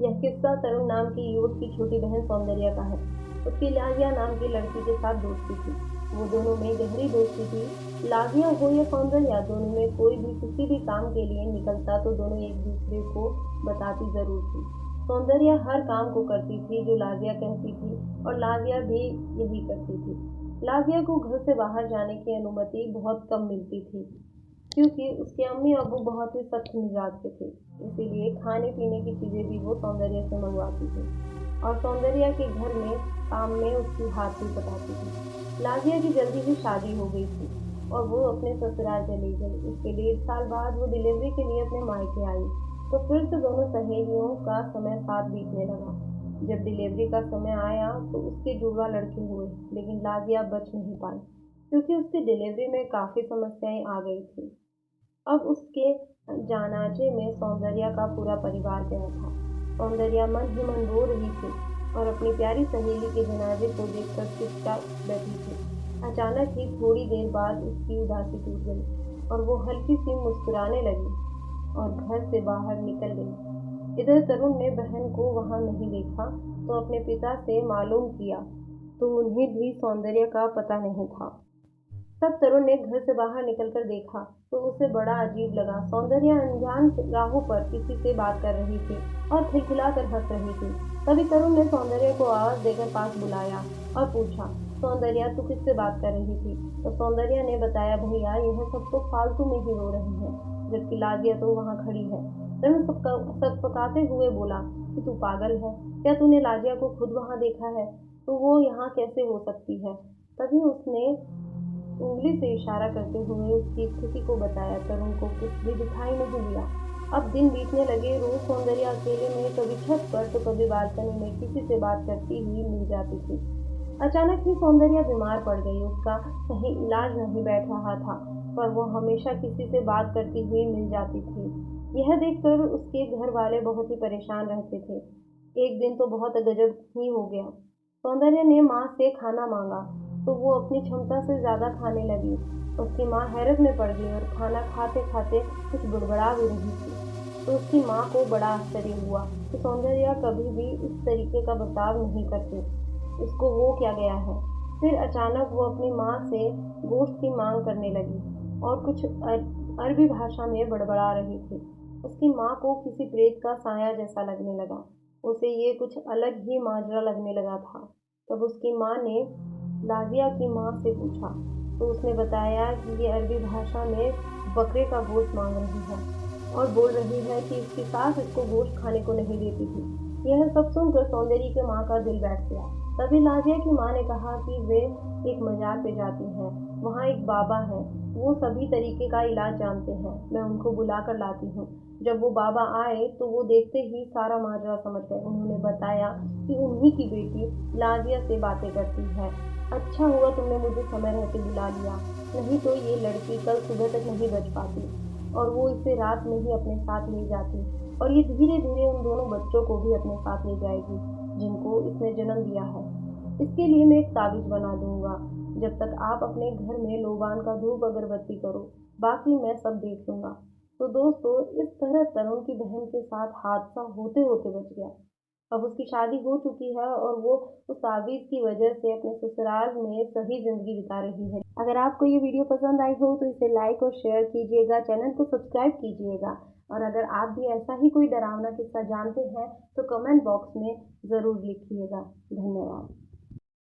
यह किस्सा तरुण नाम की युवक की छोटी बहन सौंदर्या का है। उसकी लाविया नाम की लड़की के साथ दोस्ती थी। वो दोनों में गहरी दोस्ती थी। लाविया हो या सौंदर्या, दोनों में कोई भी किसी भी काम के लिए निकलता तो दोनों एक दूसरे को बताती जरूर थी। सौंदर्या हर काम को करती थी जो लाविया कहती थी और लाविया भी यही करती थी। लाविया को घर से बाहर जाने की अनुमति बहुत कम मिलती थी क्योंकि उसके अम्मी अब्बू बहुत ही सख्त मिजाज के थे। इसीलिए खाने पीने की चीजें भी वो सौंदर्या से मंगवाती थी और सौंदर्या के घर में काम में उसकी हाथ भी बटाती थी। लाविया की जल्दी ही शादी हो गई थी और वो अपने ससुराल चली गई। उसके 1.5 साल बाद वो डिलीवरी के लिए अपने मायके आई तो फिर से दोनों सहेलियों का समय साथ बीतने लगा। जब डिलीवरी का समय आया तो उसके जुड़वा लड़के हुए, लेकिन लाविया बच नहीं पाई क्योंकि उसकी डिलीवरी में काफी समस्याएं आ गई थी। अब उसके जनाजे में सौंदर्या का पूरा परिवार गया था। सौंदर्या मन ही मन रो रही थी और अपनी प्यारी सहेली के जनाजे को देखकर चुपचाप बैठी थी। अचानक ही थोड़ी देर बाद उसकी उदासी टूट गई और वो हल्की सी मुस्कुराने लगी और घर से बाहर निकल गई। इधर तरुण ने बहन को वहां नहीं देखा तो अपने पिता से मालूम किया तो उन्हें भी सौंदर्या का पता नहीं था। तब तरुण ने घर से बाहर निकलकर देखा तो उसे बड़ा अजीब लगा। सौंदर्या अनजान राहों पर किसी से बात कर रही थी और खिलखिलाकर हंस रही थी। तभी तरुण ने सौंदर्या को आवाज देकर पास बुलाया और पूछा, सौंदर्या तू किससे बात कर रही थी? तो सौंदर्या ने बताया, भैया यह सब तो फालतू में ही रो रहे हैं, जबकि लाजिया तो वहाँ खड़ी है। तरुण सकपकाते हुए बोला कि तू पागल है क्या? तूने लाजिया को खुद वहाँ देखा है? तो वो यहाँ कैसे हो सकती है? तभी उसने उंगली से इशारा करते हुए उसकी स्थिति को बताया। तरुण को कुछ भी दिखाई नहीं दिया। अब दिन बीतने लगे। रोज सौंदर्या अकेले में कभी छत पर तो कभी बालकनी में किसी से बात करती हुई मिल जाती थी। अचानक ही सौंदर्या बीमार पड़ गई। उसका कहीं इलाज नहीं बैठ रहा था पर वो हमेशा किसी से बात करती हुई मिल जाती थी। यह देखकर उसके घर वाले बहुत ही परेशान रहते थे। एक दिन तो बहुत गजब ही हो गया। सौंदर्या ने माँ से खाना मांगा तो वो अपनी क्षमता से ज्यादा खाने लगी। उसकी माँ हैरत में पड़ गई और खाना खाते खाते कुछ बुड़बड़ा भी रही थी। तो उसकी माँ को बड़ा आश्चर्य हुआ कि सौंदर्या कभी भी इस तरीके का बर्ताव नहीं करती, इसको हो क्या गया है। फिर अचानक वो अपनी माँ से गोश्त की मांग करने लगी और कुछ अरबी भाषा में बड़बड़ा रही थी। उसकी माँ को किसी प्रेत का साया जैसा लगने लगा। उसे ये कुछ अलग ही माजरा लगने लगा था। तब उसकी माँ ने लाजिया की माँ से पूछा तो उसने बताया कि ये अरबी भाषा में बकरे का गोश्त मांग रही है और बोल रही है कि इसकी सास इसको गोश्त खाने को नहीं देती थी। यह सब सुनकर सौंदर्य की माँ का दिल बैठ गया। तभी लाजिया की माँ ने कहा कि वे एक मजार पे जाती हैं, वहाँ एक बाबा है, वो सभी तरीके का इलाज जानते हैं, मैं उनको बुला कर लाती हूँ। जब वो बाबा आए तो वो देखते ही सारा माजरा समझ गए। उन्होंने बताया कि उन्हीं की बेटी लाजिया से बातें करती है। अच्छा हुआ तुमने मुझे समय रहते बुला लिया, नहीं तो ये लड़की कल सुबह तक नहीं बच पाती और वो इसे रात में ही अपने साथ ले जाती और ये धीरे धीरे उन दोनों बच्चों को भी अपने साथ ले जाएगी जिनको इसने जन्म दिया है। इसके लिए मैं एक ताबीज बना दूंगा। जब तक आप अपने घर में लोबान का धूप अगरबत्ती करो, बाकी मैं सब देख लूंगा। तो दोस्तों, इस तरह तरुण की बहन के साथ हादसा होते होते बच गया। अब उसकी शादी हो चुकी है और वो उस ताबीज की वजह से अपने ससुराल में सही जिंदगी बिता रही है। अगर आपको ये वीडियो पसंद आई हो तो इसे लाइक और शेयर कीजिएगा, चैनल को सब्सक्राइब कीजिएगा और अगर आप भी ऐसा ही कोई डरावना किस्सा जानते हैं तो कमेंट बॉक्स में ज़रूर लिखिएगा। धन्यवाद।